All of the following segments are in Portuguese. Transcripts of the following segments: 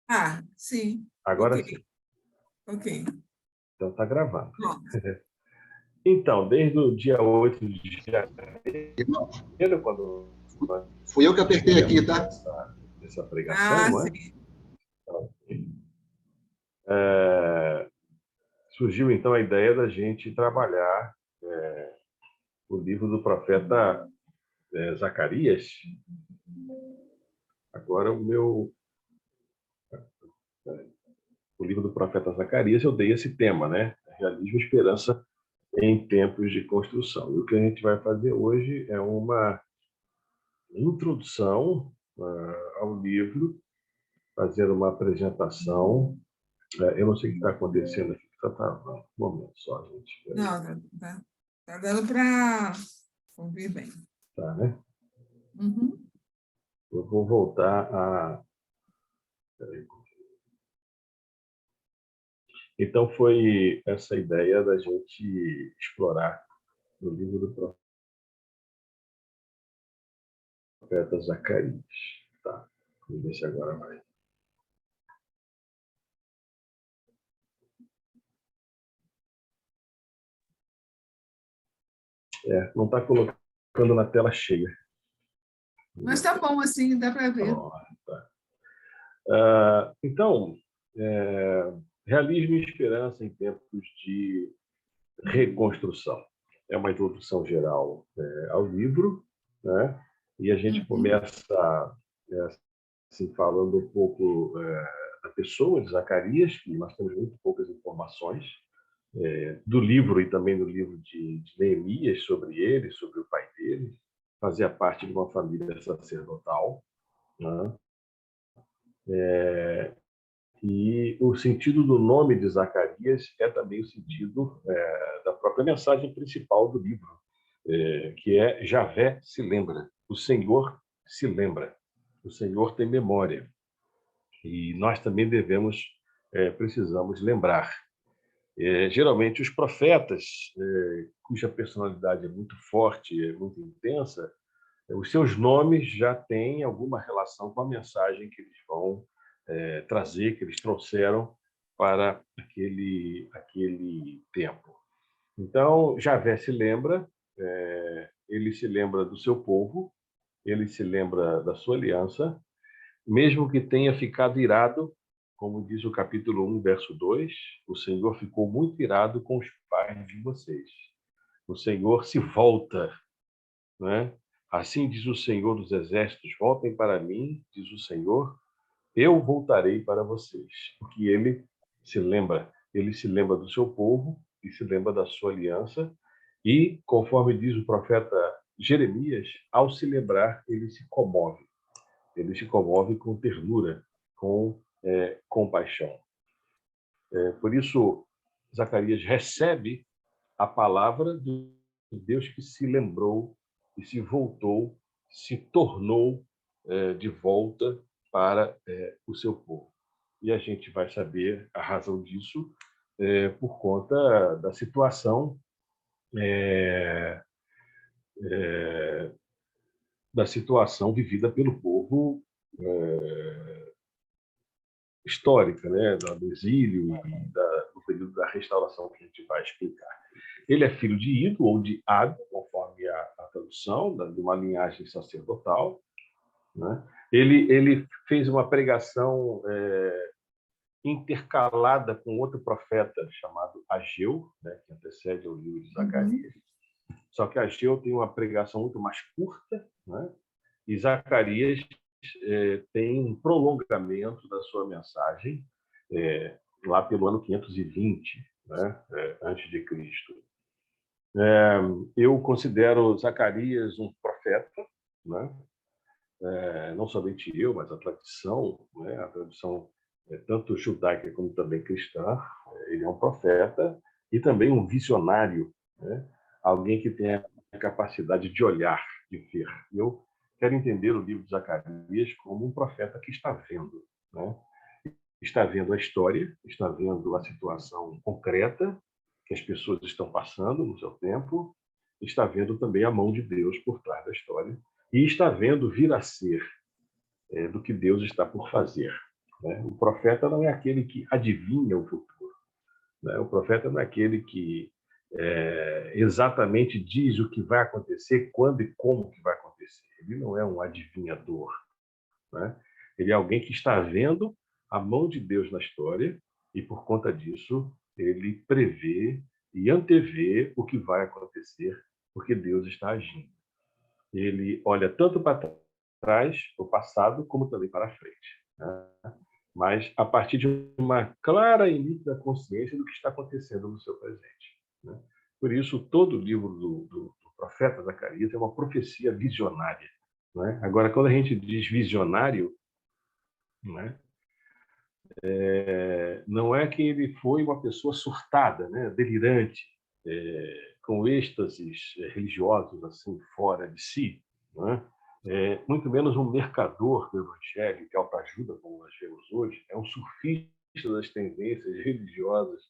Ah, sim. Ok, Agora sim. ok. Então, está gravando. Pronto. Então, desde o dia 8 de Irmão, janeiro, quando nós fui eu que apertei aqui, tivemos tá? essa pregação, Ah, não é? sim. É, surgiu, então, a ideia da gente trabalhar o livro do profeta Zacarias. Agora, o livro do profeta Zacarias, eu dei esse tema, né? Realismo e esperança em tempos de construção. E o que a gente vai fazer hoje é uma introdução ao livro, fazendo uma apresentação. Eu não sei o que está acontecendo aqui, está travando. Um momento só, gente. Não, tá dando para ouvir bem. Tá, né? Uhum. Eu vou voltar a. Peraí. Então, foi essa ideia da gente explorar no livro do profeta Zacarias. Tá. Vamos ver se agora vai. Não está colocando na tela cheia. Mas tá bom assim, dá para ver. Pronto. Então, realismo e esperança em tempos de reconstrução. É uma introdução geral ao livro, né? E a gente Uhum. começa assim, falando um pouco da pessoa de Zacarias, que nós temos muito poucas informações, do livro e também do livro de Neemias sobre ele, sobre o pai dele. Fazia parte de uma família sacerdotal, né? E o sentido do nome de Zacarias é também o sentido da própria mensagem principal do livro, que é Javé se lembra, o Senhor se lembra, o Senhor tem memória. E nós também precisamos lembrar. Geralmente os profetas, cuja personalidade é muito forte, é muito intensa, os seus nomes já têm alguma relação com a mensagem que eles vão trazer, que eles trouxeram para aquele tempo. Então, Javé se lembra, ele se lembra do seu povo, ele se lembra da sua aliança, mesmo que tenha ficado irado, como diz o capítulo 1, verso 2, o Senhor ficou muito irado com os pais de vocês. O Senhor se volta, né? Assim diz o Senhor dos Exércitos: voltem para mim, diz o Senhor, eu voltarei para vocês. Porque ele se lembra do seu povo, e se lembra da sua aliança, e, conforme diz o profeta Jeremias, ao se lembrar, ele se comove. Ele se comove com ternura, com compaixão. Por isso, Zacarias recebe a palavra do Deus que se lembrou e se voltou, se tornou de volta para o seu povo. E a gente vai saber a razão disso por conta da situação vivida pelo povo histórica, né, do exílio e do período da restauração que a gente vai explicar. Ele é filho de Ido ou de Ad, conforme a tradução, de uma linhagem sacerdotal, né? Ele fez uma pregação intercalada com outro profeta chamado Ageu, né, que antecede o livro de Uhum. Zacarias. Só que Ageu tem uma pregação muito mais curta, né? E Zacarias tem um prolongamento da sua mensagem lá pelo ano 520, né, antes de Cristo. Eu considero Zacarias um profeta, né? Não somente eu, mas a tradição, né? A tradição tanto judaica como também cristã, ele é um profeta e também um visionário, né? Alguém que tem a capacidade de olhar, de ver. E eu quero entender o livro de Zacarias como um profeta que está vendo, né? Está vendo a história, está vendo a situação concreta que as pessoas estão passando no seu tempo, está vendo também a mão de Deus por trás da história e está vendo vir a ser do que Deus está por fazer. né? O profeta não é aquele que adivinha o futuro, né? O profeta não é aquele que exatamente diz o que vai acontecer, quando e como que vai acontecer. Ele não é um adivinhador, né? Ele é alguém que está vendo a mão de Deus na história e, por conta disso, ele prevê e antevê o que vai acontecer, porque Deus está agindo. Ele olha tanto para trás, para o passado, como também para a frente, né? Mas a partir de uma clara e nítida consciência do que está acontecendo no seu presente, né? Por isso, todo o livro do profeta Zacarias é uma profecia visionária, né? Agora, quando a gente diz visionário, né, não é que ele foi uma pessoa surtada, né, delirante, com êxtases religiosos assim fora de si, né? Muito menos um mercador do evangelho, que autoajuda, como nós vemos hoje, é um surfista das tendências religiosas,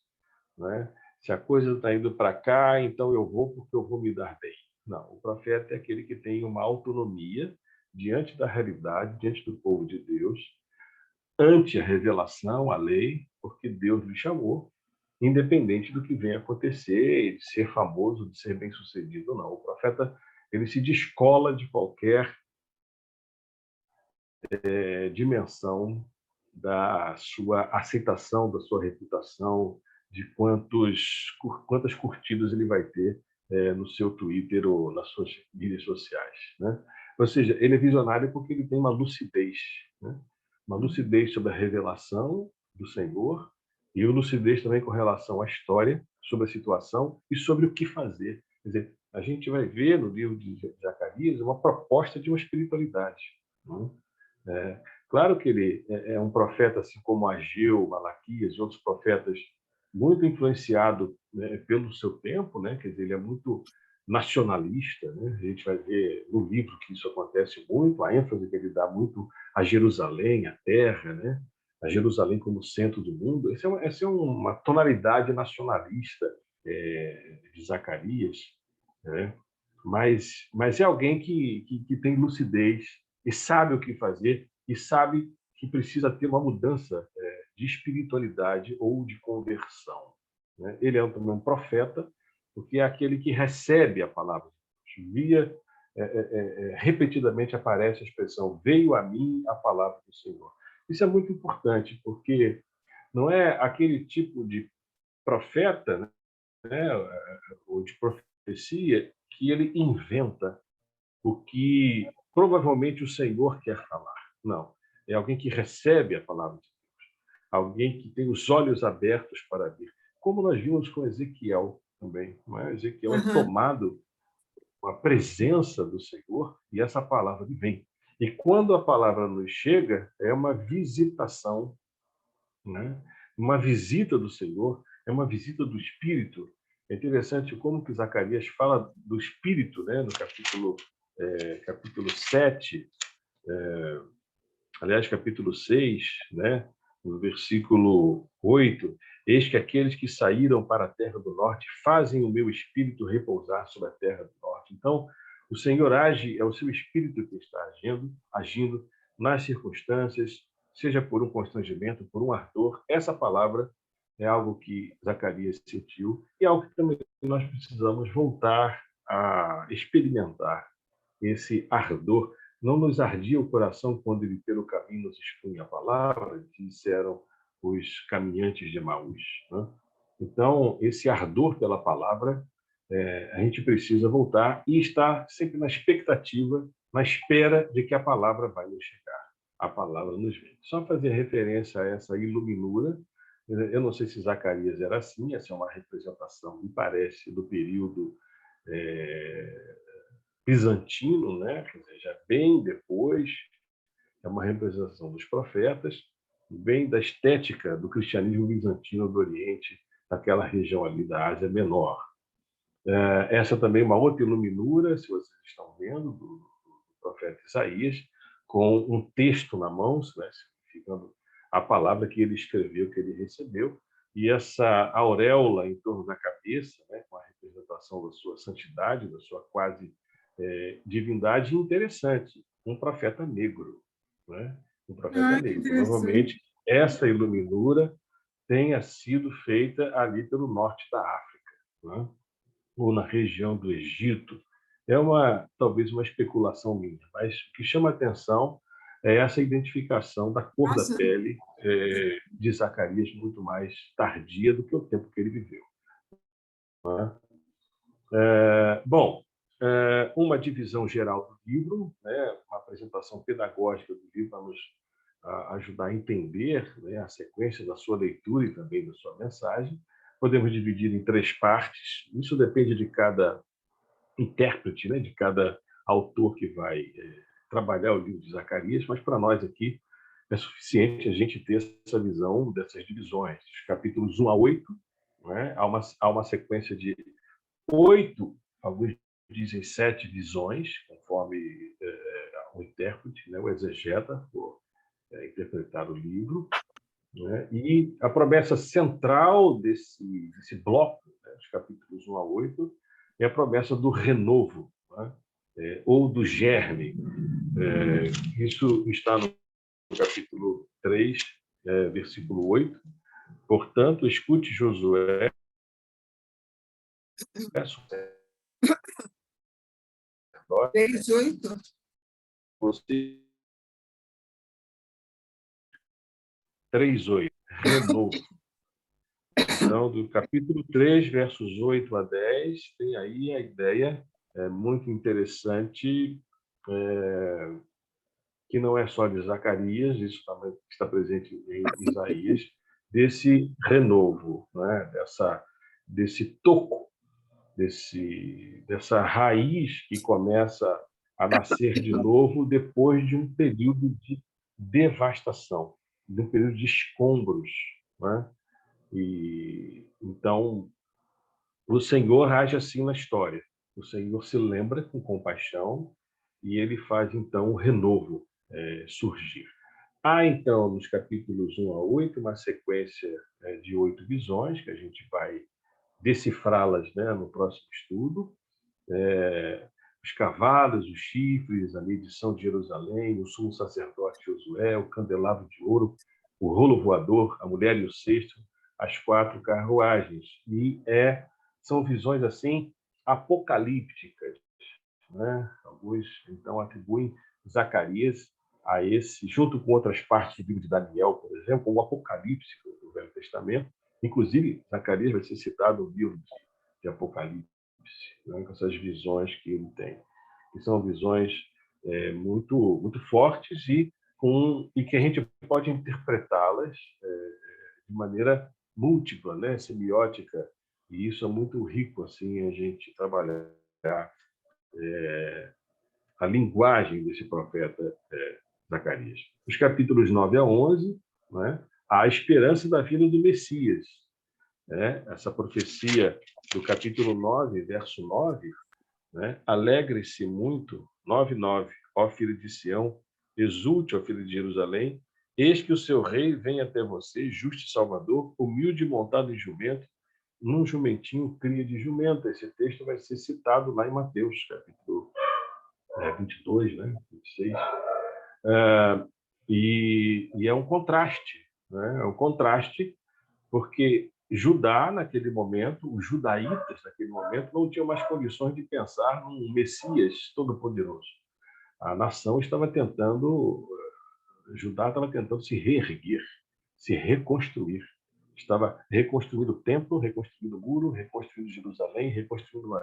né? Se a coisa está indo para cá, então eu vou porque eu vou me dar bem. Não, o profeta é aquele que tem uma autonomia diante da realidade, diante do povo de Deus, ante a revelação, a lei, porque Deus lhe chamou, independente do que venha acontecer, de ser famoso, de ser bem-sucedido ou não. O profeta, ele se descola de qualquer dimensão da sua aceitação, da sua reputação, de quantas curtidas ele vai ter no seu Twitter ou nas suas mídias sociais, né? Ou seja, ele é visionário porque ele tem uma lucidez, né? Uma lucidez sobre a revelação do Senhor e uma lucidez também com relação à história, sobre a situação e sobre o que fazer. Quer dizer, a gente vai ver no livro de Zacarias uma proposta de uma espiritualidade, né? Claro que ele é um profeta, assim como Ageu, Malaquias e outros profetas, muito influenciado, né, pelo seu tempo, né? Quer dizer, ele é muito nacionalista, né? A gente vai ver no livro que isso acontece muito, a ênfase que ele dá muito a Jerusalém, a terra, né? A Jerusalém como centro do mundo. Essa é uma tonalidade nacionalista de Zacarias, né? Mas é alguém que tem lucidez e sabe o que fazer e sabe que precisa ter uma mudança de espiritualidade ou de conversão, né? Ele é também um profeta, porque é aquele que recebe a palavra de Deus. Repetidamente aparece a expressão veio a mim a palavra do Senhor. Isso é muito importante, porque não é aquele tipo de profeta, né, ou de profecia que ele inventa o que provavelmente o Senhor quer falar. Não. É alguém que recebe a palavra de Deus. Alguém que tem os olhos abertos para ver. Como nós vimos com Ezequiel também. Não é? Ezequiel é Aham. tomado com a presença do Senhor e essa palavra vem. E quando a palavra nos chega, é uma visitação, né? Uma visita do Senhor, é uma visita do Espírito. É interessante como que Zacarias fala do Espírito, né? No capítulo 7, aliás, capítulo 6, né? No versículo 8, eis que aqueles que saíram para a terra do norte fazem o meu espírito repousar sobre a terra do norte. Então, o Senhor age, é o seu espírito que está agindo nas circunstâncias, seja por um constrangimento, por um ardor. Essa palavra é algo que Zacarias sentiu e é algo que também nós precisamos voltar a experimentar, esse ardor. Não nos ardia o coração quando ele pelo caminho nos expunha a palavra, disseram os caminhantes de Emaús, né? Então, esse ardor pela palavra, a gente precisa voltar e estar sempre na expectativa, na espera de que a palavra vai nos chegar. A palavra nos vem. Só fazer referência a essa iluminura. Eu não sei se Zacarias era assim, essa é uma representação, me parece, do período bizantino, né? Quer dizer, já bem depois, é uma representação dos profetas, bem da estética do cristianismo bizantino do Oriente, daquela região ali da Ásia Menor. Essa também é uma outra iluminura, se vocês estão vendo, do profeta Isaías, com um texto na mão, né, significando a palavra que ele escreveu, que ele recebeu, e essa auréola em torno da cabeça, né, com a representação da sua santidade, da sua quase divindade. Interessante, um profeta negro, né? Um profeta Ah, que negro. Provavelmente interessante. essa iluminura tenha sido feita ali pelo norte da África, né? Ou na região do Egito. É talvez uma especulação minha, mas o que chama a atenção é essa identificação da cor da Nossa, pele de Zacarias muito mais tardia do que o tempo que ele viveu. Bom, uma divisão geral do livro, né, uma apresentação pedagógica do livro para nos ajudar a entender, né, a sequência da sua leitura e também da sua mensagem. Podemos dividir em 3 partes. Isso depende de cada intérprete, né, de cada autor que vai trabalhar o livro de Zacarias, mas para nós aqui é suficiente a gente ter essa visão dessas divisões, dos capítulos 1 a 8, né? Há uma sequência de 8, alguns dizem 7 visões, conforme o intérprete, né, o exegeta, for interpretar o livro, né? E a promessa central desse bloco, né, dos capítulos 1 a 8, é a promessa do renovo, né? Ou do germe. Isso está no capítulo 3, versículo 8. Portanto, escute Josué, 3:8. você 3:8, renovo. Então, do capítulo 3, versos 8 a 10, tem aí a ideia muito interessante, que não é só de Zacarias, isso também está presente em Isaías, desse renovo, né? Desse toco, dessa raiz que começa a nascer de novo depois de um período de devastação, de um período de escombros, né? E então o Senhor age assim na história. O Senhor se lembra com compaixão e ele faz então o renovo surgir. Há então nos capítulos 1 a 8 uma sequência de 8 visões que a gente vai decifrá-las, né, no próximo estudo. Os cavalos, os chifres, a medição de Jerusalém, o sumo sacerdote Josué, o candelabro de ouro, o rolo voador, a mulher e o cesto, as 4 carruagens. E são visões assim apocalípticas, né? Alguns então atribuem Zacarias a esse, junto com outras partes do livro de Daniel, por exemplo, o Apocalipse do Velho Testamento. Inclusive, Zacarias vai ser citado no livro de Apocalipse, né, com essas visões que ele tem, que são visões muito muito fortes e que a gente pode interpretá-las de maneira múltipla, né, semiótica, e isso é muito rico assim a gente trabalhar a linguagem desse profeta Zacarias. Os capítulos 9 a 11, né, a esperança da vinda do Messias, né? Essa profecia do capítulo 9, verso 9, né? Alegre-se muito, 9:9, ó filho de Sião, exulte, ó filho de Jerusalém, eis que o seu rei vem até você, justo e salvador, humilde, montado em jumento, num jumentinho cria de jumenta. Esse texto vai ser citado lá em Mateus, capítulo 22, né? 26. E é um contraste, né? É um contraste porque Judá, naquele momento, os judaítas, naquele momento, não tinham mais condições de pensar num Messias todo-poderoso. A nação estava tentando, Judá estava tentando se reerguer, se reconstruir. Estava reconstruindo o templo, reconstruindo o muro, reconstruindo Jerusalém, reconstruindo uma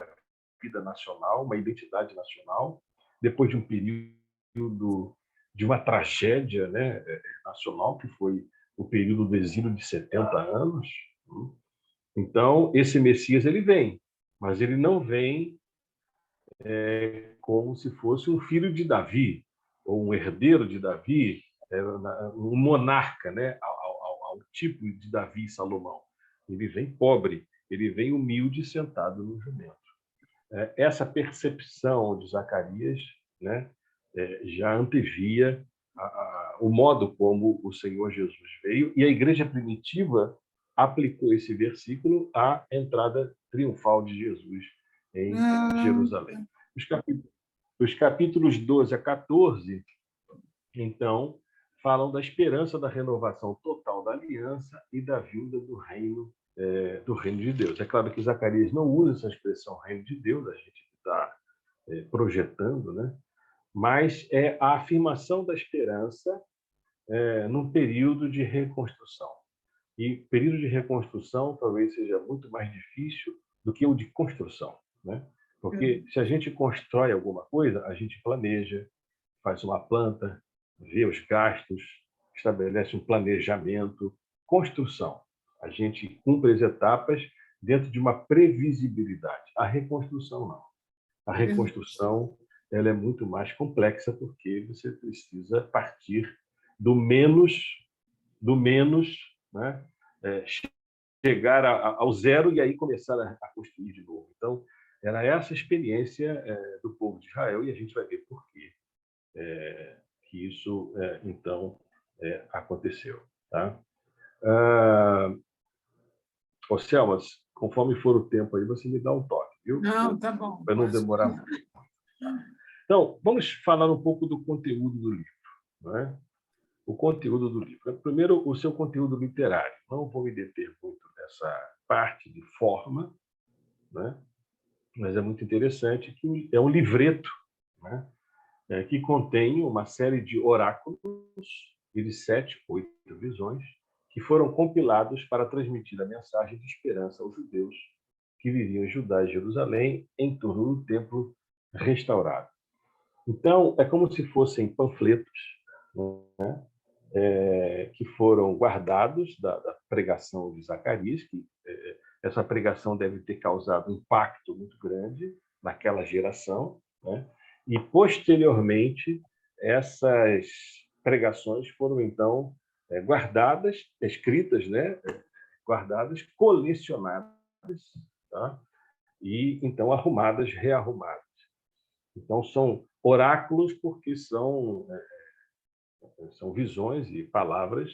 vida nacional, uma identidade nacional, depois de um período de uma tragédia, né, nacional, que foi o período do exílio de 70 anos. Então, esse Messias ele vem, mas ele não vem como se fosse um filho de Davi, ou um herdeiro de Davi, um monarca, né, ao tipo de Davi e Salomão. Ele vem pobre, ele vem humilde, sentado no jumento. Essa percepção de Zacarias, né, já antevia o modo como o Senhor Jesus veio, e a igreja primitiva aplicou esse versículo à entrada triunfal de Jesus em Ah, Jerusalém. Os capítulos 12 a 14, então, falam da esperança da renovação total da aliança e da vinda do reino de Deus. É claro que Zacarias não usa essa expressão reino de Deus, a gente está projetando, né? Mas é a afirmação da esperança num período de reconstrução. E período de reconstrução talvez seja muito mais difícil do que o de construção, né? Porque se a gente constrói alguma coisa, a gente planeja, faz uma planta, vê os gastos, estabelece um planejamento. Construção, a gente cumpre as etapas dentro de uma previsibilidade. A reconstrução, não. A reconstrução ela é muito mais complexa porque você precisa partir do menos, né? Chegar ao zero e aí começar a construir de novo. Então, era essa experiência do povo de Israel e a gente vai ver por quê que isso, então, aconteceu. Tá? Selmas, conforme for o tempo aí, você me dá um toque, viu? Não, tá bom. Para não demorar muito. Então, vamos falar um pouco do conteúdo do livro. Não é? O conteúdo do livro. Primeiro, o seu conteúdo literário. Não vou me deter muito nessa parte de forma, né? Mas é muito interessante que é um livreto, né? Que contém uma série de oráculos e de 7, 8 visões que foram compilados para transmitir a mensagem de esperança aos judeus que viviam em Judá e Jerusalém em torno do templo restaurado. Então, é como se fossem panfletos, né? Que foram guardados da pregação de Zacarias, que essa pregação deve ter causado um impacto muito grande naquela geração, né? E, posteriormente, essas pregações foram, então, guardadas, escritas, né? Guardadas, colecionadas, tá? E, então, arrumadas, rearrumadas. Então, são oráculos porque são visões e palavras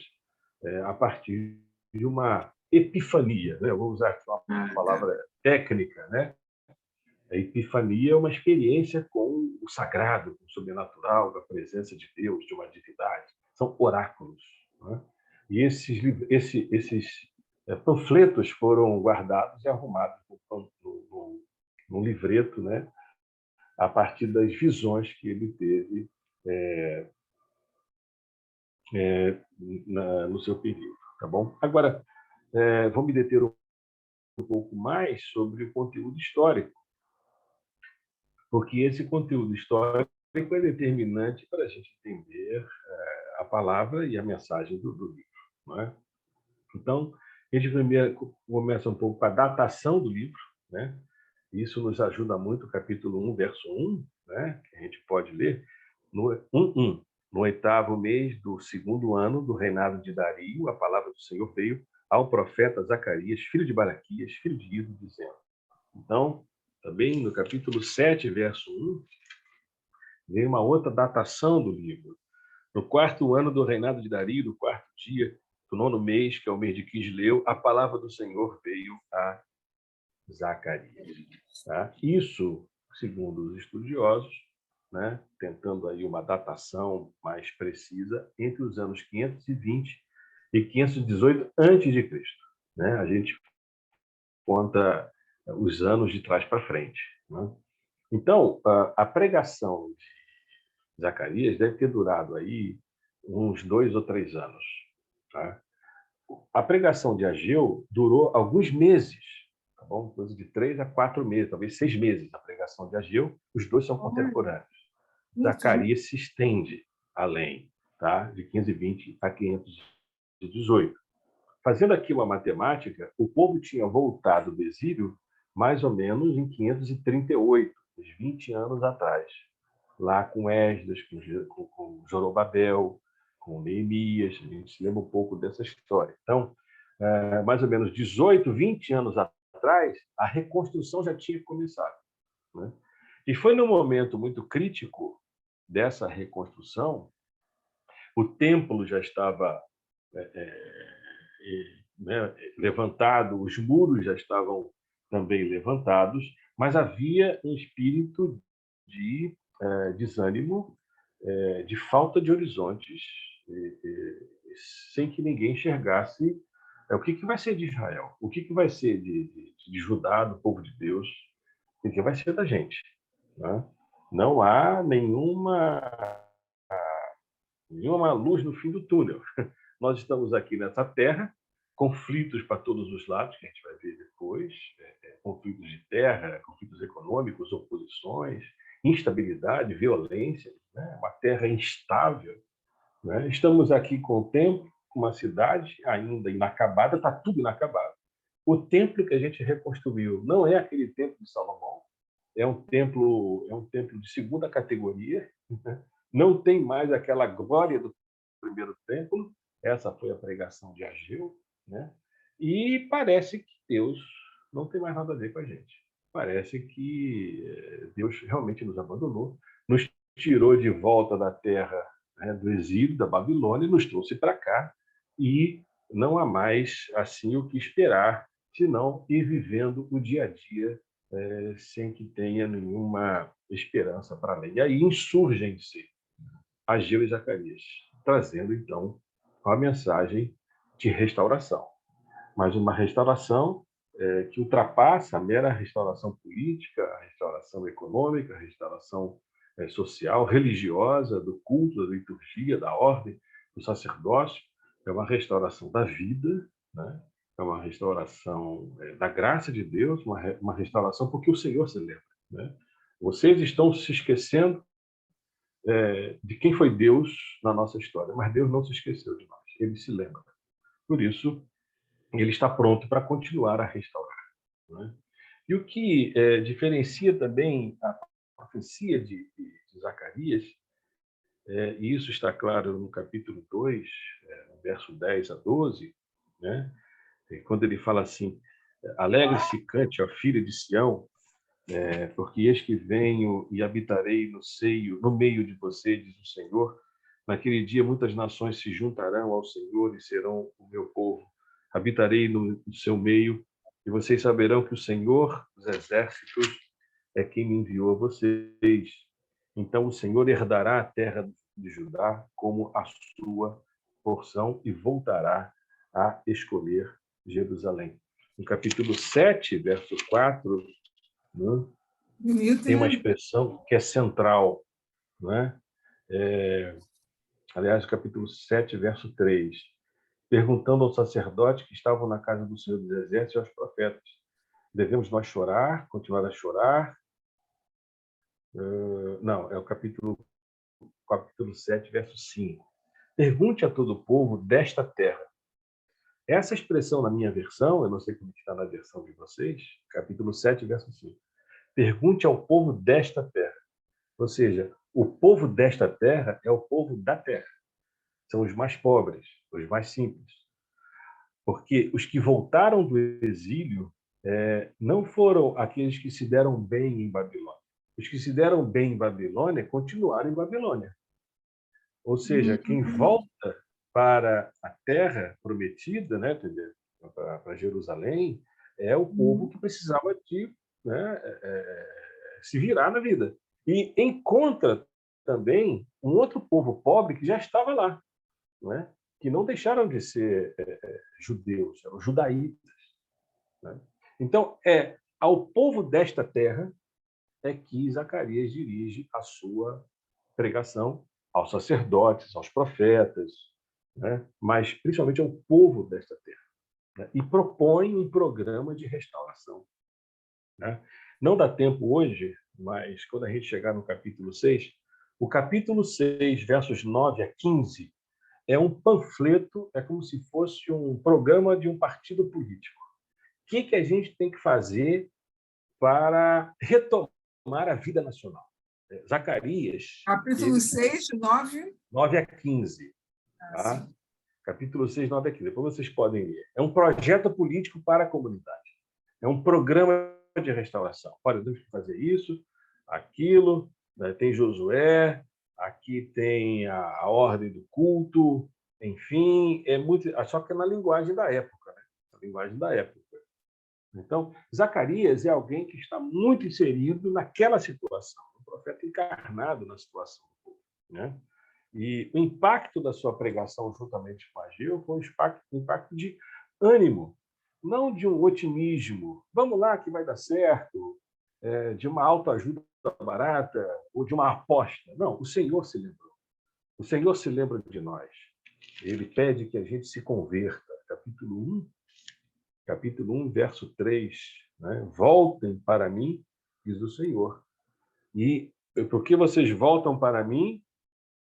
a partir de uma epifania, né? Eu vou usar uma palavra técnica, né? A epifania é uma experiência com o sagrado, com o sobrenatural, com a presença de Deus, de uma divindade. São oráculos, né? E esses panfletos foram guardados e arrumados num livreto, né? A partir das visões que ele teve no seu período, tá bom? Agora, vou me deter um pouco mais sobre o conteúdo histórico, porque esse conteúdo histórico é determinante para a gente entender a palavra e a mensagem do livro, não é? Então, a gente primeiro começa um pouco com a datação do livro, né? Isso nos ajuda muito, capítulo 1, verso 1, né? Que a gente pode ler, no 1:1. No 8º mês do 2º ano do reinado de Dario, a palavra do Senhor veio ao profeta Zacarias, filho de Baraquias, filho de Ido, dizendo. Então, também no capítulo 7, verso 1, vem uma outra datação do livro. No 4º ano do reinado de Dario, no 4º dia do 9º mês, que é o mês de Quisleu, a palavra do Senhor veio a Zacarias. Tá? Isso, segundo os estudiosos, né, tentando aí uma datação mais precisa, entre os anos 520 e 518 a.C. Né? A gente conta os anos de trás para frente. Né? Então, a pregação de Zacarias deve ter durado aí uns 2 ou 3 anos. Tá? A pregação de Ageu durou alguns meses, tá bom? Coisa de 3 a 4 meses, talvez 6 meses a pregação de Ageu, os dois são contemporâneos. Zacarias se estende além, tá? De 520 a 518. Fazendo aqui uma matemática, o povo tinha voltado do exílio mais ou menos em 538, uns 20 anos atrás, lá com Esdras, com Zorobabel, com Neemias, a gente se lembra um pouco dessa história. Então, mais ou menos 18, 20 anos atrás, a reconstrução já tinha começado, né? E foi num momento muito crítico dessa reconstrução, o templo já estava levantado, os muros já estavam também levantados, mas havia um espírito de desânimo, de falta de horizontes sem que ninguém enxergasse o que vai ser de Israel, o que vai ser de Judá, do povo de Deus, o que vai ser da gente. Né? Não há nenhuma luz no fim do túnel. Nós estamos aqui nessa terra, conflitos para todos os lados, que a gente vai ver depois, conflitos de terra, conflitos econômicos, oposições, instabilidade, violência, né? Uma terra instável. Né? Estamos aqui com o templo, uma cidade ainda inacabada, está tudo inacabado. O templo que a gente reconstruiu não é aquele templo de Salomão, é um templo de segunda categoria, né? Não tem mais aquela glória do primeiro templo. Essa foi a pregação de Ageu, né? E parece que Deus não tem mais nada a ver com a gente. Parece que Deus realmente nos abandonou, nos tirou de volta da terra, né, do exílio da Babilônia, e nos trouxe para cá, e não há mais assim o que esperar, senão ir vivendo o dia a dia sem que tenha nenhuma esperança para além. E aí insurgem-se Ageu e Zacarias, trazendo, então, a mensagem de restauração. Mas uma restauração que ultrapassa a mera restauração política, a restauração econômica, a restauração social, religiosa, do culto, da liturgia, da ordem, do sacerdócio. É uma restauração da vida, né? É uma restauração da graça de Deus, uma restauração porque o Senhor se lembra. Né? Vocês estão se esquecendo de quem foi Deus na nossa história, mas Deus não se esqueceu de nós, ele se lembra. Por isso, ele está pronto para continuar a restaurar. Né? E o que diferencia também a profecia de Zacarias, e isso está claro no capítulo 2, verso 10 a 12, né? Quando ele fala assim: alegre-se e cante, ó filha de Sião, porque eis que venho e habitarei no meio de você, diz o Senhor. Naquele dia muitas nações se juntarão ao Senhor e serão o meu povo. Habitarei no seu meio, e vocês saberão que o Senhor dos exércitos é quem me enviou a vocês. Então o Senhor herdará a terra de Judá como a sua porção e voltará a escolher Jerusalém. No capítulo 7, verso 4, né, Bonito, tem uma né? expressão que é central. Né? Aliás, capítulo 7, verso 3. Perguntando aos sacerdotes que estavam na casa do Senhor dos Exércitos e aos profetas: devemos nós chorar, continuar a chorar? Não, é o capítulo 7, verso 5. Pergunte a todo o povo desta terra. Essa expressão na minha versão, eu não sei como está na versão de vocês, capítulo 7, verso 5. Pergunte ao povo desta terra. Ou seja, o povo desta terra é o povo da terra. São os mais pobres, os mais simples. Porque os que voltaram do exílio não foram aqueles que se deram bem em Babilônia. Os que se deram bem em Babilônia continuaram em Babilônia. Ou seja, quem volta para a terra prometida, né, para Jerusalém, é o povo que precisava de, né, se virar na vida. E encontra também um outro povo pobre que já estava lá, né, que não deixaram de ser judeus, eram judaítas. Né? Então, ao povo desta terra é que Zacarias dirige a sua pregação, aos sacerdotes, aos profetas, né? Mas principalmente ao povo desta terra. Né? E propõe um programa de restauração. Né? Não dá tempo hoje, mas quando a gente chegar no capítulo 6, o capítulo 6, versos 9 a 15, é um panfleto, é como se fosse um programa de um partido político. O que a gente tem que fazer para retomar a vida nacional? Zacarias, Capítulo 6, 9. 9 a 15. Tá? Sim. Capítulo 6, 9 a 15. Depois vocês podem ler. É um projeto político para a comunidade. É um programa de restauração. Olha, temos que fazer isso, aquilo. Né? Tem Josué, aqui tem a ordem do culto, enfim, só que é na linguagem da época. Né? A linguagem da época. Então, Zacarias é alguém que está muito inserido naquela situação, um profeta encarnado na situação do povo. Né? E o impacto da sua pregação juntamente com Ageu foi um impacto de ânimo, não de um otimismo. Vamos lá que vai dar certo, de uma autoajuda barata ou de uma aposta. Não, o Senhor se lembrou. O Senhor se lembra de nós. Ele pede que a gente se converta. Capítulo 1, verso 3. Né? Voltem para mim, diz o Senhor. E porque vocês voltam para mim,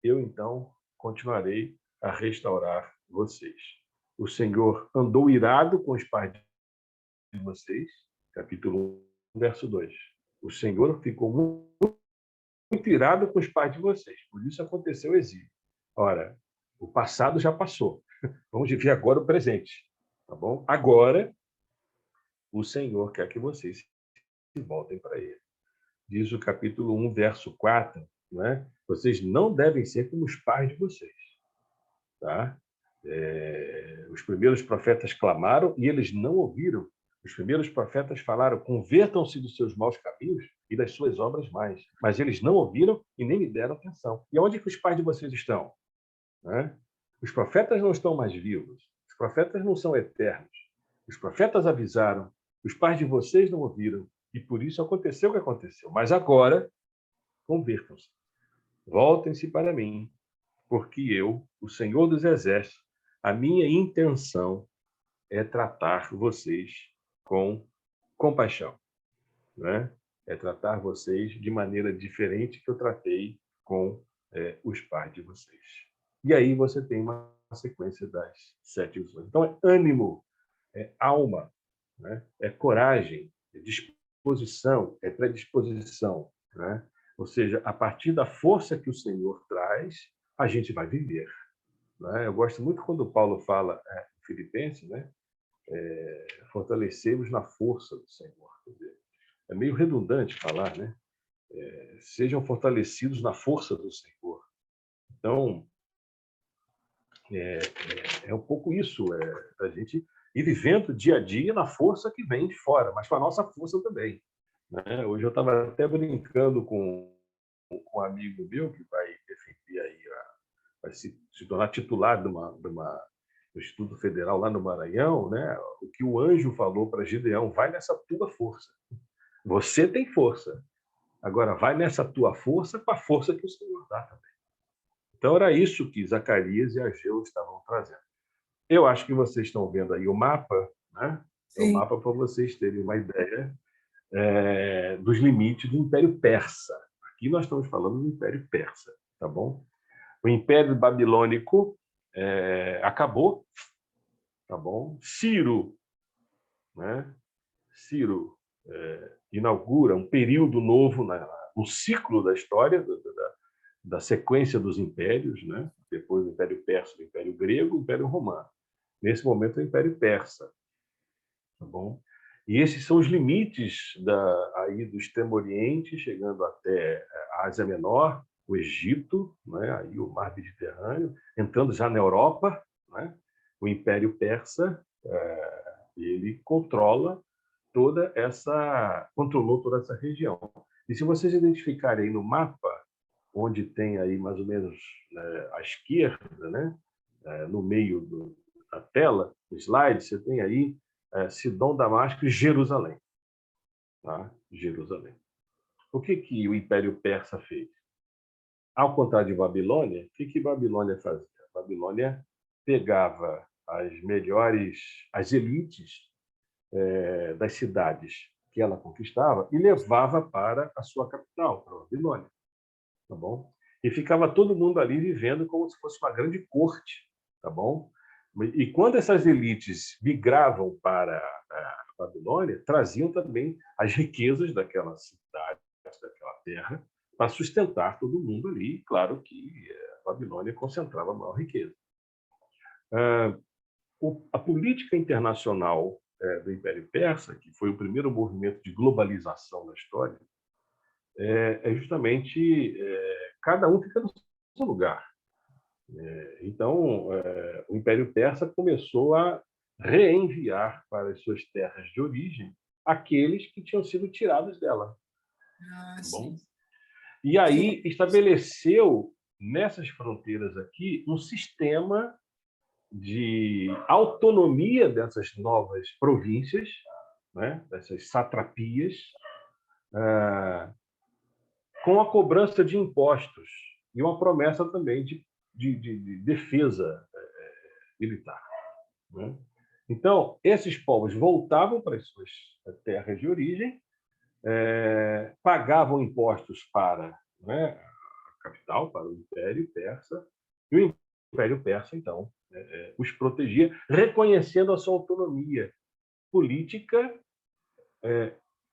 eu então continuarei a restaurar vocês. O Senhor andou irado com os pais de vocês, capítulo 1, verso 2. O Senhor ficou muito irado com os pais de vocês, por isso aconteceu o exílio. Ora, o passado já passou. Vamos viver agora o presente, tá bom? Agora, o Senhor quer que vocês se voltem para Ele. Diz o capítulo 1, verso 4, né? Vocês não devem ser como os pais de vocês. Tá? Os primeiros profetas clamaram e eles não ouviram. Os primeiros profetas falaram: convertam-se dos seus maus caminhos e das suas obras mais. Mas eles não ouviram e nem me deram atenção. E onde que os pais de vocês estão? Né? Os profetas não estão mais vivos. Os profetas não são eternos. Os profetas avisaram. Os pais de vocês não ouviram. E por isso aconteceu o que aconteceu. Mas agora, convertam-se. Voltem-se para mim, porque eu, o Senhor dos Exércitos, a minha intenção é tratar vocês com compaixão, né? É tratar vocês de maneira diferente que eu tratei com os pais de vocês. E aí você tem uma sequência das 7 visões. Então, é ânimo, é alma, né? É coragem, é disposição, é predisposição, né? Ou seja, a partir da força que o Senhor traz, a gente vai viver. Né? Eu gosto muito quando Paulo fala em Filipenses, né? Fortalecemos na força do Senhor. Quer dizer, é meio redundante falar, né? Sejam fortalecidos na força do Senhor. Então, é um pouco isso, a gente ir vivendo dia a dia na força que vem de fora, mas com a nossa força também. Né? Hoje eu estava até brincando com um amigo meu que vai defender aí, vai se tornar titular de do Instituto Federal lá no Maranhão, né? O que o anjo falou para Gideão: vai nessa tua força. Você tem força. Agora, vai nessa tua força com a força que o Senhor dá também. Então, era isso que Zacarias e Ageu estavam trazendo. Eu acho que vocês estão vendo aí o mapa, né? É o Sim. mapa para vocês terem uma ideia dos limites do Império Persa. Aqui nós estamos falando do Império Persa, tá bom? O Império Babilônico acabou, tá bom? Ciro, né? Ciro inaugura um período novo no ciclo da história, da sequência dos impérios, né? Depois do Império Persa, do Império Grego, o Império Romano. Nesse momento, é o Império Persa. Tá bom? E esses são os limites aí do Extremo Oriente, chegando até a Ásia Menor, o Egito, né? Aí o Mar Mediterrâneo, entrando já na Europa. Né? O Império Persa ele controlou toda essa região. E se vocês identificarem aí no mapa, onde tem aí mais ou menos à esquerda, né? No meio da tela, no slide, você tem aí Sidom, Damasco e Jerusalém. Tá? Jerusalém. O que o Império Persa fez? Ao contrário de Babilônia, o que Babilônia fazia? Babilônia pegava as elites das cidades que ela conquistava e levava para a sua capital, para Babilônia. Tá bom? E ficava todo mundo ali vivendo como se fosse uma grande corte, tá bom? E quando essas elites migravam para a Babilônia, traziam também as riquezas daquela cidade, daquela terra, para sustentar todo mundo ali. Claro que a Babilônia concentrava a maior riqueza. A política internacional do Império Persa, que foi o primeiro movimento de globalização da história, justamente cada um fica no seu lugar. Então, o Império Persa começou a reenviar para as suas terras de origem aqueles que tinham sido tirados dela. Ah, Tá sim. bom? E aí estabeleceu nessas fronteiras aqui, um sistema de autonomia dessas novas províncias, né, dessas satrapias, com a cobrança de impostos e uma promessa também de defesa militar. Né? Então, esses povos voltavam para as suas terras de origem, pagavam impostos para, né, a capital, para o Império Persa, e o Império Persa, então, os protegia, reconhecendo a sua autonomia política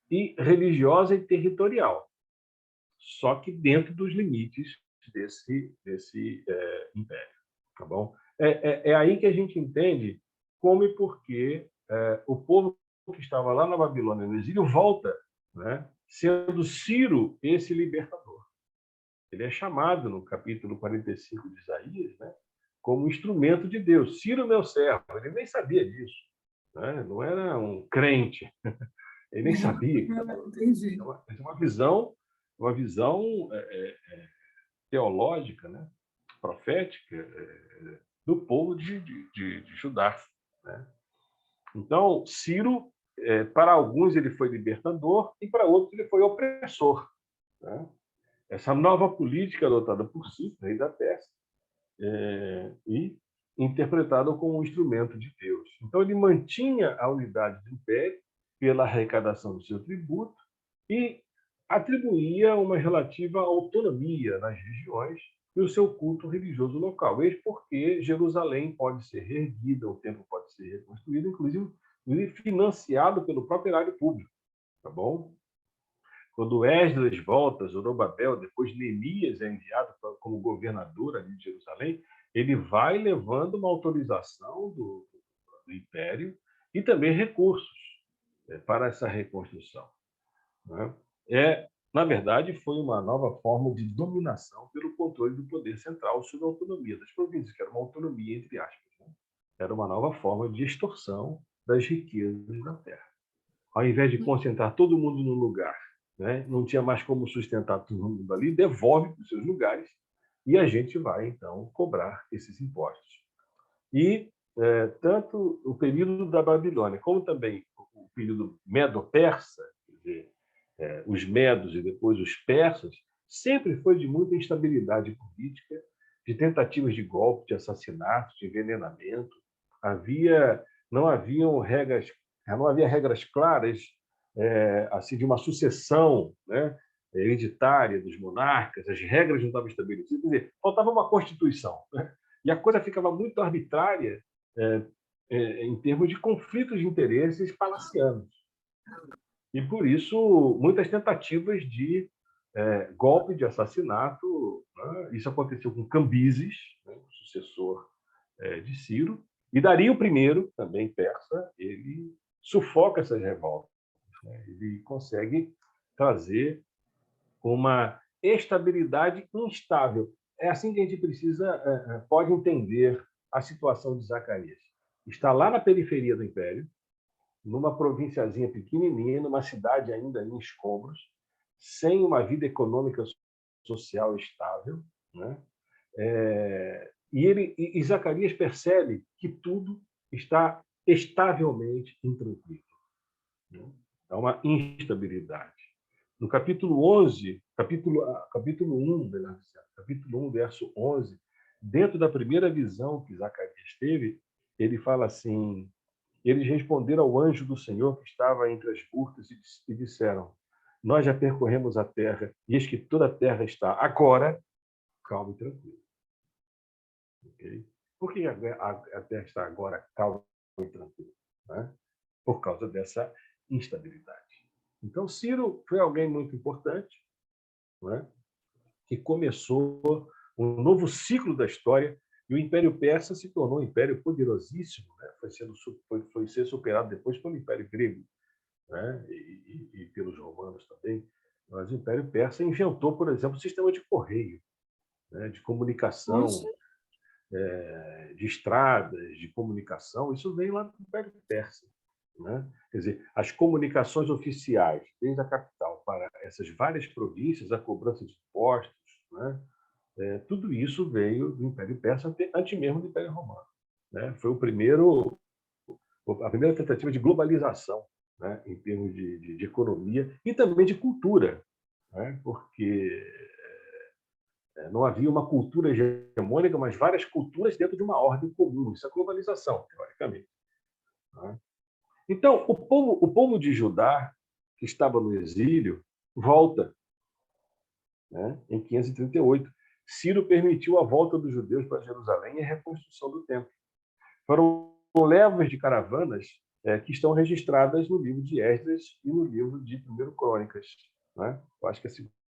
e religiosa e territorial, só que dentro dos limites desse império. Tá bom? É aí que a gente entende como e por que o povo que estava lá na Babilônia, no exílio, volta, né, sendo Ciro esse libertador. Ele é chamado, no capítulo 45 de Isaías, né, como instrumento de Deus. Ciro, meu servo. Ele nem sabia disso. Né? Não era um crente. Ele nem sabia. Entendi. É uma visão teológica, né, profética, do povo de Judá. Né? Então, Ciro, para alguns, ele foi libertador e para outros, ele foi opressor. Né? Essa nova política adotada por Ciro, rei da Pérsia, e interpretada como um instrumento de Deus. Então, ele mantinha a unidade do império pela arrecadação do seu tributo e atribuía uma relativa autonomia nas regiões e o seu culto religioso local. Eis porque Jerusalém pode ser reerguida, o templo pode ser reconstruído, inclusive financiado pelo próprio erário público. Tá bom? Quando Esdras volta, Zorobabel, depois Neemias é enviado como governador ali de Jerusalém, ele vai levando uma autorização do império e também recursos para essa reconstrução. Né? Na verdade, foi uma nova forma de dominação pelo controle do poder central sobre a autonomia das províncias, que era uma autonomia, entre aspas. Né? Era uma nova forma de extorsão das riquezas da terra. Ao invés de concentrar todo mundo no lugar, né? Não tinha mais como sustentar todo mundo ali, devolve para os seus lugares e a gente vai, então, cobrar esses impostos. E tanto o período da Babilônia, como também o período medo-persa, quer dizer, os medos e depois os persas, sempre foi de muita instabilidade política, de tentativas de golpe, de assassinatos, de envenenamento. Não havia regras claras assim de uma sucessão, né, hereditária dos monarcas, as regras não estavam estabelecidas, quer dizer, faltava uma constituição, né? E a coisa ficava muito arbitrária em termos de conflitos de interesses palacianos. E, por isso, muitas tentativas de golpe, de assassinato. Né? Isso aconteceu com Cambises, né, o sucessor de Ciro, e Dario I, também persa, ele sufoca essas revoltas. Né? Ele consegue trazer uma estabilidade instável. É assim que a gente pode entender a situação de Zacarias. Está lá na periferia do Império, numa provinciazinha pequenininha, numa cidade ainda em escombros, sem uma vida econômica social estável, né? E Zacarias percebe que tudo está estavelmente intranquilo. Né? Há uma instabilidade. No capítulo 11, capítulo 1, verso 11, dentro da primeira visão que Zacarias teve, ele fala assim: eles responderam ao anjo do Senhor que estava entre as burtas e disseram: nós já percorremos a terra, e eis que toda a terra está agora calma e tranquila. Okay? Por que a terra está agora calma e tranquila? Né? Por causa dessa instabilidade. Então, Ciro foi alguém muito importante, né? Que começou um novo ciclo da história, e o Império Persa se tornou um império poderosíssimo, né? Foi ser superado depois pelo Império Grego, né? E pelos romanos também. Mas o Império Persa inventou, por exemplo, o sistema de correio, né? De comunicação, de estradas, de comunicação. Isso vem lá do Império Persa. Né? Quer dizer, as comunicações oficiais, desde a capital para essas várias províncias, a cobrança de impostos, né? tudo isso veio do Império Persa antes mesmo do Império Romano, né? Foi a primeira tentativa de globalização, né, em termos de economia e também de cultura, né? Porque não havia uma cultura hegemônica, mas várias culturas dentro de uma ordem comum. Isso é globalização, teoricamente, né? Então, o povo de Judá, que estava no exílio, volta, né, em 538. Ciro permitiu a volta dos judeus para Jerusalém e a reconstrução do templo. Foram levas de caravanas que estão registradas no livro de Esdras e no livro de 1 Crônicas, né? Eu acho que é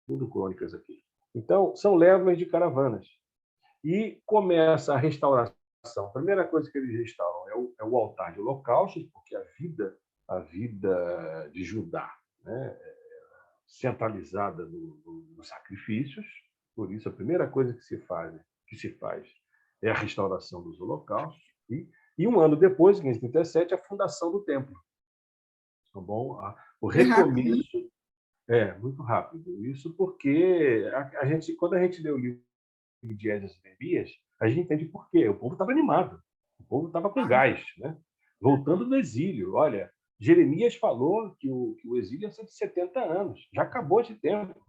2 Crônicas aqui. Então, são levas de caravanas. E começa a restauração. A primeira coisa que eles restauram é o altar de holocaustos, porque a vida de Judá, né, centralizada nos sacrifícios. Por isso, a primeira coisa que se faz é a restauração dos holocaustos. E um ano depois, em 537, a fundação do templo. Tá bom? O recomeço é muito rápido. Isso porque quando a gente lê o livro de Esdras e Neemias, a gente entende por quê. O povo estava animado, o povo estava com gás, né? Voltando do exílio. Olha, Jeremias falou que o exílio ia ser de 70 anos. Já acabou esse tempo.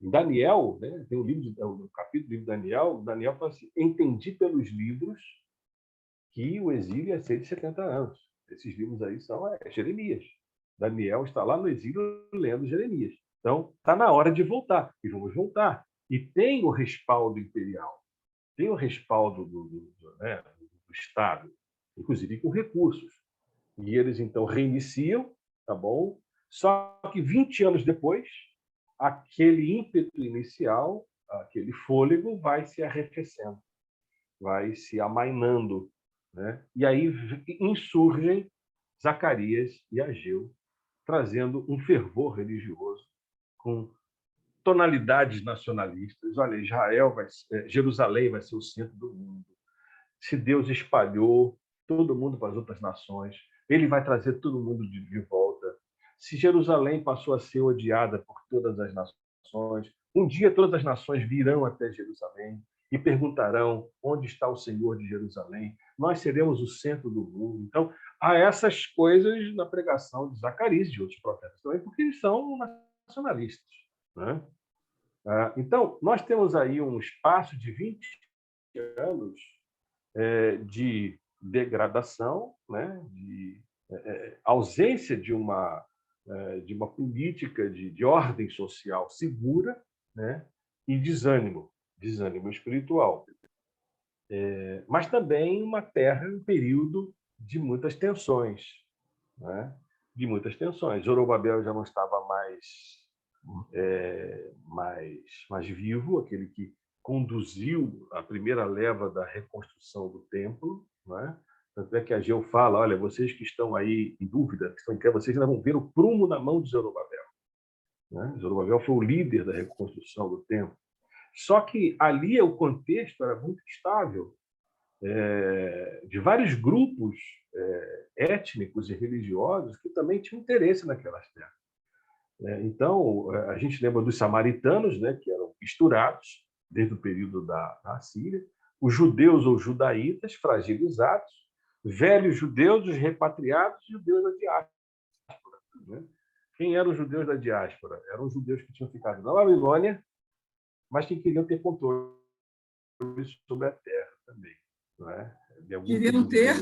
Em Daniel, né, tem o capítulo do livro de Daniel fala assim: entendi pelos livros que o exílio ia ser de 70 anos. Esses livros aí são Jeremias. Daniel está lá no exílio lendo Jeremias. Então, está na hora de voltar. E vamos voltar. E tem o respaldo imperial, tem o respaldo do Estado, inclusive com recursos. E eles, então, reiniciam, tá bom? Só que 20 anos depois, aquele ímpeto inicial, aquele fôlego, vai se arrefecendo, vai se amainando, né? E aí insurgem Zacarias e Ageu, trazendo um fervor religioso com tonalidades nacionalistas. Olha, Jerusalém vai ser o centro do mundo. Se Deus espalhou todo mundo para as outras nações, ele vai trazer todo mundo de volta. Se Jerusalém passou a ser odiada por todas as nações, um dia todas as nações virão até Jerusalém e perguntarão: onde está o Senhor de Jerusalém? Nós seremos o centro do mundo. Então, há essas coisas na pregação de Zacarias e de outros profetas também, porque eles são nacionalistas, né? Então, nós temos aí um espaço de 20 anos de degradação, né, de ausência de uma política de ordem social segura, né, e desânimo espiritual. Mas também uma terra, um período de muitas tensões, né, de muitas tensões. Zorobabel já não estava mais vivo, aquele que conduziu a primeira leva da reconstrução do templo, né? Tanto é que Ageu fala: olha, vocês que estão aí em dúvida, que estão em queda, vocês ainda vão ver o prumo na mão de Zorobabel, né? Zorobabel foi o líder da reconstrução do templo. Só que ali o contexto era muito instável, de vários grupos étnicos e religiosos que também tinham interesse naquelas terras. Então, a gente lembra dos samaritanos, né, que eram misturados desde o período da Assíria, os judeus ou judaítas fragilizados, velhos judeus, os repatriados e judeus da diáspora, né? Quem eram os judeus da diáspora? Eram os judeus que tinham ficado na Babilônia, mas que queriam ter controle sobre a terra também, não é? Queriam ter,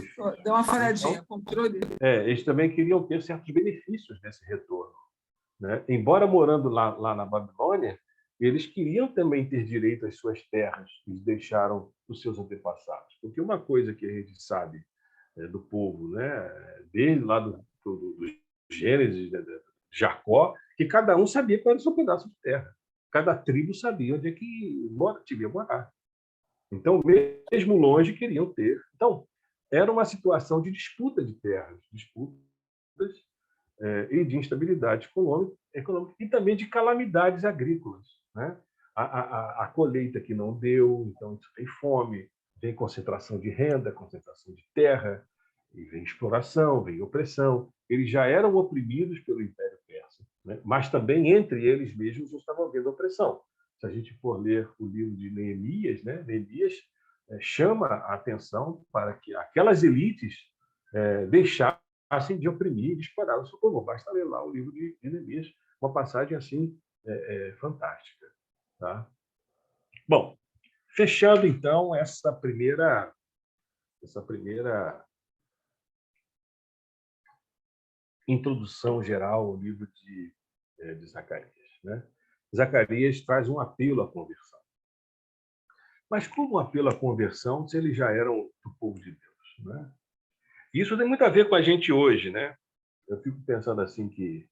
deu uma falhadinha, então, controle. Eles também queriam ter certos benefícios desse retorno, né? Embora morando lá na Babilônia, eles queriam também ter direito às suas terras que eles deixaram dos seus antepassados. Porque uma coisa que a gente sabe do povo, né, desde lá do Gênesis, de Jacó, que cada um sabia qual era o seu pedaço de terra. Cada tribo sabia onde é que devia morar. Então, mesmo longe, queriam ter. Então, era uma situação de disputa de terras, disputas e de instabilidade econômica e também de calamidades agrícolas, né? A colheita que não deu, então isso tem fome, vem concentração de renda, concentração de terra, e vem exploração, vem opressão. Eles já eram oprimidos pelo Império Persa, né? Mas também entre eles mesmos estavam havendo opressão. Se a gente for ler o livro de Neemias, né, Neemias chama a atenção para que aquelas elites deixassem de oprimir e de explorar o seu povo. Basta ler lá o livro de Neemias, uma passagem assim fantástica. Tá? Bom, fechando então essa primeira introdução geral ao livro de Zacarias. Né? Zacarias traz um apelo à conversão. Mas como um apelo à conversão se eles já eram do povo de Deus? Né? Isso tem muito a ver com a gente hoje. Né? Eu fico pensando assim que,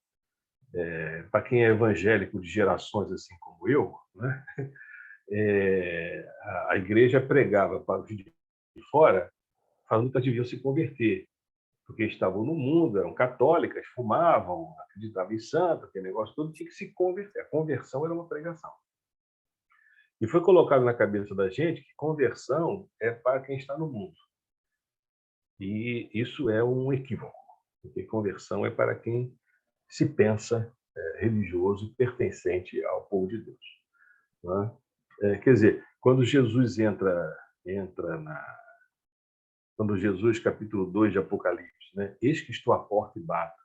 para quem é evangélico de gerações assim como eu, né? A igreja pregava para os de fora, falando que deviam se converter, porque estavam no mundo, eram católicas, fumavam, acreditavam em santo, aquele negócio todo, tinha que se converter. A conversão era uma pregação. E foi colocado na cabeça da gente que conversão é para quem está no mundo. E isso é um equívoco, porque conversão é para quem se pensa religioso, pertencente ao povo de Deus. Né? Quer dizer, quando Jesus quando Jesus, capítulo 2 de Apocalipse, né? Eis que estou à porta e bato.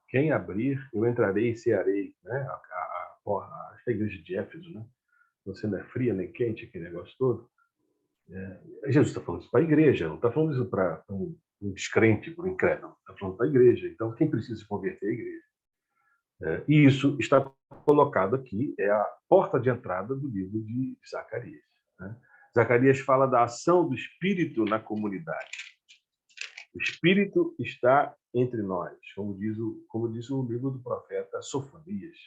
Quem abrir, eu entrarei e cearei. Né? Acho que é a igreja de Éfeso, né? Você não é fria nem quente, aquele negócio todo. Jesus está falando isso para a igreja, não está falando isso para um descrente, para um incrédulo. Está falando para a igreja. Então, quem precisa se converter é a igreja. E isso está colocado aqui, é a porta de entrada do livro de Zacarias. Né? Zacarias fala da ação do Espírito na comunidade. O Espírito está entre nós, como diz o livro do profeta Sofonias.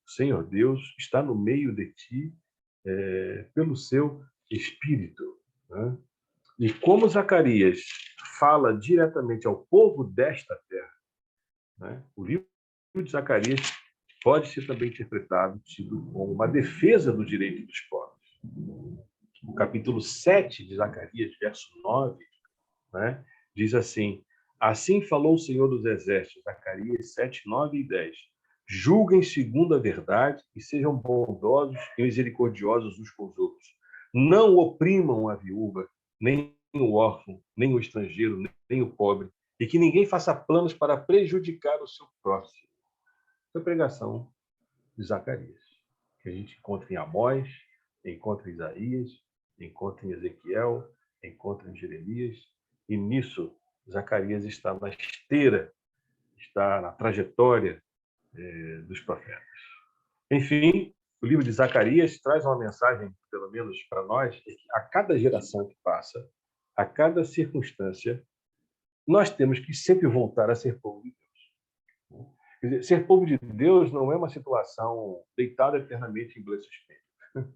O Senhor Deus está no meio de ti pelo seu Espírito. Né? E como Zacarias fala diretamente ao povo desta terra, né? O livro de Zacarias pode ser também interpretado como uma defesa do direito dos povos. O capítulo 7 de Zacarias, verso 9, né, diz assim: assim falou o Senhor dos Exércitos, Zacarias 7, 9 e 10. Julguem segundo a verdade e sejam bondosos e misericordiosos uns com os outros. Não oprimam a viúva, nem o órfão, nem o estrangeiro, nem o pobre, e que ninguém faça planos para prejudicar o seu próximo. Essa é a pregação de Zacarias, que a gente encontra em Amós, encontra em Isaías, encontra em Ezequiel, encontra em Jeremias, e nisso Zacarias está na esteira, está na trajetória dos profetas. Enfim, o livro de Zacarias traz uma mensagem, pelo menos para nós, que a cada geração que passa, a cada circunstância, nós temos que sempre voltar a ser povo de Deus. Quer dizer, ser povo de Deus não é uma situação deitada eternamente em berço espelho.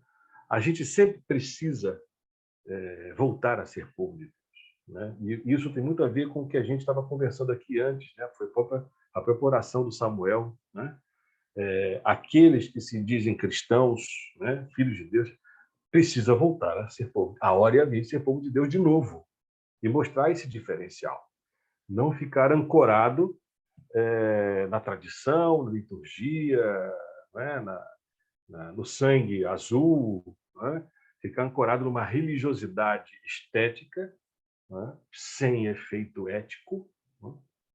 A gente sempre precisa voltar a ser povo de Deus. Né? E isso tem muito a ver com o que a gente estava conversando aqui antes, né? Foi a preparação do Samuel. Né? Aqueles que se dizem cristãos, né? Filhos de Deus, precisa voltar a ser povo. A hora é a vez de ser povo de Deus de novo e mostrar esse diferencial. Não ficar ancorado na tradição, na liturgia, né? No sangue azul, né? Ficar ancorado numa religiosidade estética, né? Sem efeito ético. Né?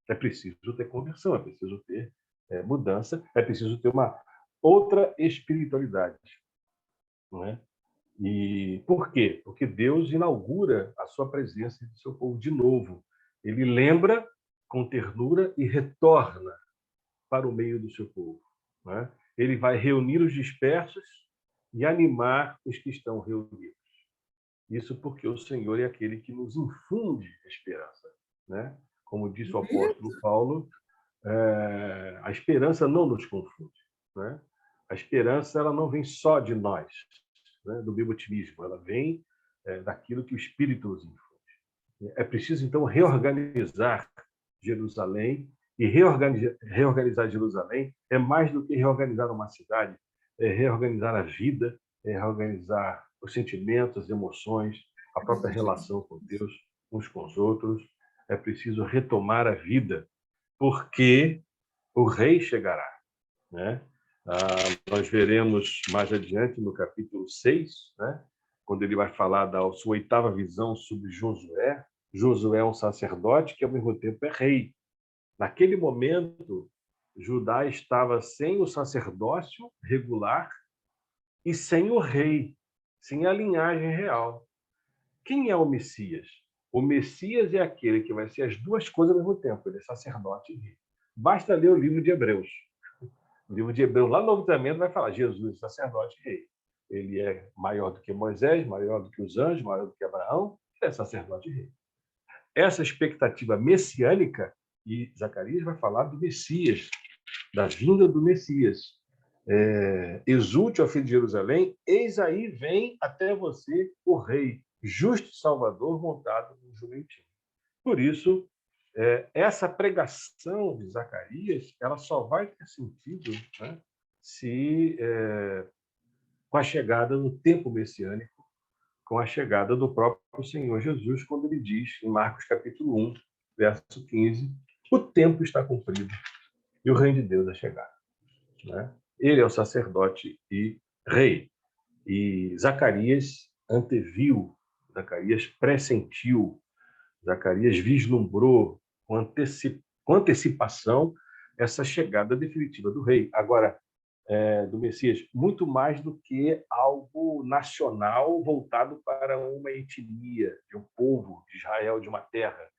É preciso ter conversão, é preciso ter mudança, é preciso ter uma outra espiritualidade. Né? E por quê? Porque Deus inaugura a sua presença do seu povo de novo. Ele lembra com ternura e retorna para o meio do seu povo. Né? Ele vai reunir os dispersos e animar os que estão reunidos. Isso porque o Senhor é aquele que nos infunde esperança. Né? Como disse o apóstolo Paulo, a esperança não nos confunde. Né? A esperança ela não vem só de nós, né? Do bibotinismo, ela vem daquilo que o Espírito nos infunde. É preciso, então, reorganizar Jerusalém, e reorganizar Jerusalém é mais do que reorganizar uma cidade, é reorganizar a vida, é reorganizar os sentimentos, as emoções, a própria relação com Deus, uns com os outros. É preciso retomar a vida, porque o rei chegará. Né? Nós veremos mais adiante no capítulo 6, né, quando ele vai falar da sua oitava visão sobre Josué. Josué é um sacerdote que, ao mesmo tempo, é rei. Naquele momento, Judá estava sem o sacerdócio regular e sem o rei, sem a linhagem real. Quem é o Messias? O Messias é aquele que vai ser as duas coisas ao mesmo tempo. Ele é sacerdote e rei. Basta ler o livro de Hebreus. O livro de Hebreus, lá no Novo Testamento, vai falar Jesus, sacerdote e rei. Ele é maior do que Moisés, maior do que os anjos, maior do que Abraão, ele é sacerdote e rei. Essa expectativa messiânica, e Zacarias vai falar do Messias, da vinda do Messias. Exulte, ó filho de Jerusalém, eis aí vem até você o rei, justo e salvador, montado no jumentinho. Por isso, essa pregação de Zacarias, ela só vai ter sentido, né, se com a chegada do tempo messiânico, com a chegada do próprio Senhor Jesus, quando ele diz, em Marcos capítulo 1, verso 15, o tempo está cumprido e o reino de Deus é chegado. Né? Ele é o sacerdote e rei. E Zacarias anteviu, Zacarias pressentiu, Zacarias vislumbrou com antecipação essa chegada definitiva do rei. Agora, do Messias, muito mais do que algo nacional voltado para uma etnia, de um povo de Israel, de uma terra.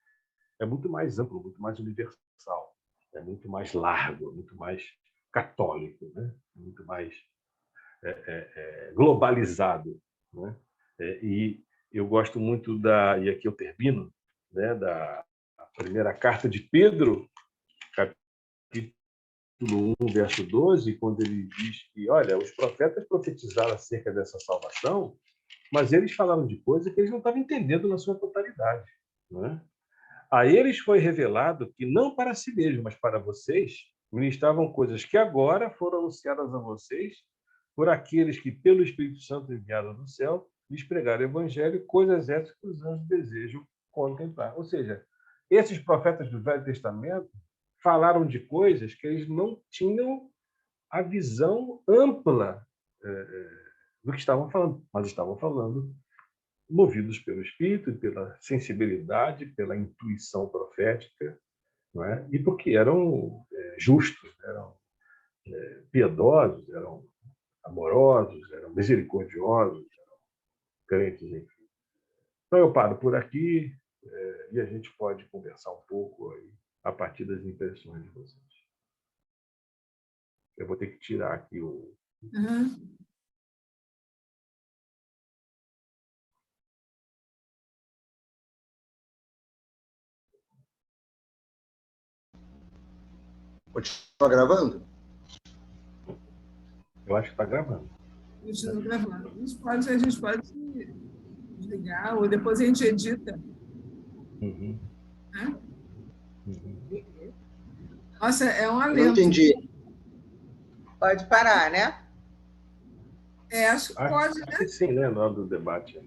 É muito mais amplo, muito mais universal, é muito mais largo, muito mais católico, né? Muito mais globalizado. Né? E eu gosto muito e aqui eu termino, né, da primeira carta de Pedro, capítulo 1, verso 12, quando ele diz que, olha, os profetas profetizaram acerca dessa salvação, mas eles falaram de coisas que eles não estavam entendendo na sua totalidade. Né? A eles foi revelado que não para si mesmos, mas para vocês, ministravam coisas que agora foram anunciadas a vocês por aqueles que, pelo Espírito Santo enviado do céu, lhes pregaram o Evangelho, coisas essas que os anjos desejam contemplar. Ou seja, esses profetas do Velho Testamento falaram de coisas que eles não tinham a visão ampla do que estavam falando, mas estavam falando movidos pelo Espírito, pela sensibilidade, pela intuição profética, não é? E porque eram justos, eram piedosos, eram amorosos, eram misericordiosos, eram crentes, enfim. Então eu paro por aqui e a gente pode conversar um pouco aí, a partir das impressões de vocês. Eu vou ter que tirar aqui o... Uhum. Continua gravando? Eu acho que está gravando. Continua gravando. A gente pode desligar, ou depois a gente edita. Uhum. Né? Uhum. Nossa, é um Eu alento. não entendi. Pode parar, né? Acho que pode, né? Acho que sim, né? Na hora do debate.